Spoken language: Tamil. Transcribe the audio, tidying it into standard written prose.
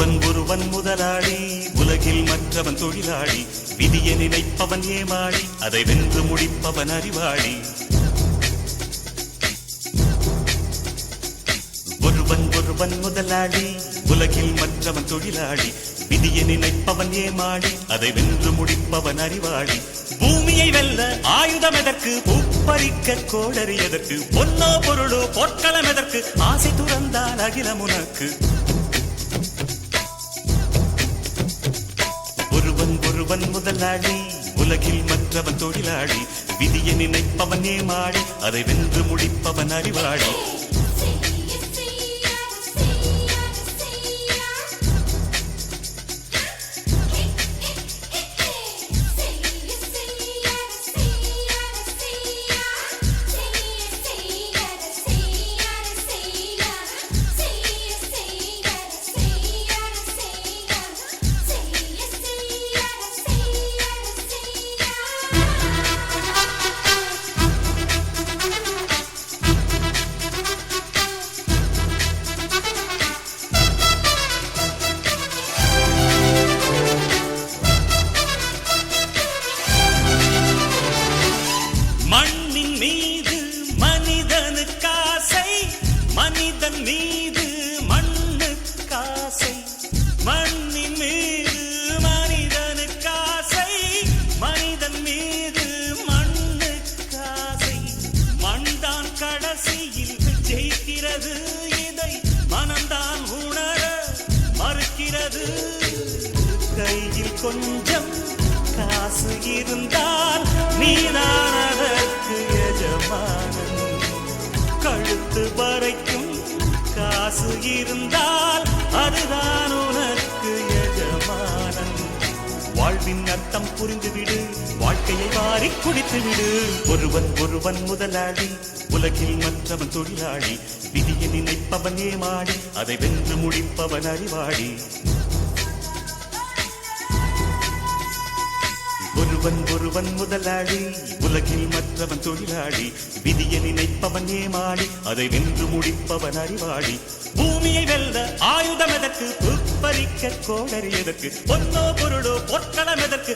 ஒருவன் முதலாளி, உலகில் மற்றவன் தொழிலாளி. விதியை நினைப்பவன் ஏமாளி, அதை வென்று முடிப்பவன் அறிவாளி. ஒருவன் முதலாளி, உலகில் மற்றவன் தொழிலாளி. விதியை நினைப்பவன் ஏமாளி, அதை வென்று முடிப்பவன் அறிவாளி. பூமியை வெல்ல ஆயுதம் எதற்கு, பூப்பறிக்க கோடரி எதற்கு, பொன்னோ பொருளோ பொற்களம் எதற்கு, ஆசை துறந்தால் அகிலம் உனக்கு. ஒருவன் முதலாளி, உலகில் மற்றவன் தொழிலாளி. விதியை நினைப்பவன் ஏமாளி, அதை வென்று முடிப்பவன் அறிவாளி. மண்ணின் மீது மனிதனுக்காசை, மனிதன் மீது மண்ணுக்காசை. மண்ணின் மீது மனிதனுக்காசை, மனிதன் மீது மண்ணுக்காசை. மண்தான் கடைசியில் ஜெயிக்கிறது, இதை மனம்தான் உணர மறுக்கிறது. கையில் கொஞ்சம் காசு இருந்தால் நீதான் அதற்கு எஜமானன். கழுத்து வரைக்கும் காசு இருந்தால் அதுதான் உனக்கு எஜமானன். வாழ்வின் அர்த்தம் புரிந்துவிடு, வாழ்க்கையை வாரி குடித்துவிடு. ஒருவன் முதலாளி, உலகில் மற்றவன் தொழிலாளி. விதியை நினைப்பவன் ஏமாளி, அதை வென்று முடிப்பவன் அறிவாளி. ஒருவன் முதலாளி, உலகில் மற்றவன் தொழிலாளி. விதியை நினைப்பவன் ஏமாளி, அதை வென்று முடிப்பவன் அறிவாளி. பூமியை வெல்ல ஆயுதம் எதற்கு, பூப்பறிக்க கோடரி எதற்கு, பொன்னோ பொருளோ பொற்களம் எதற்கு,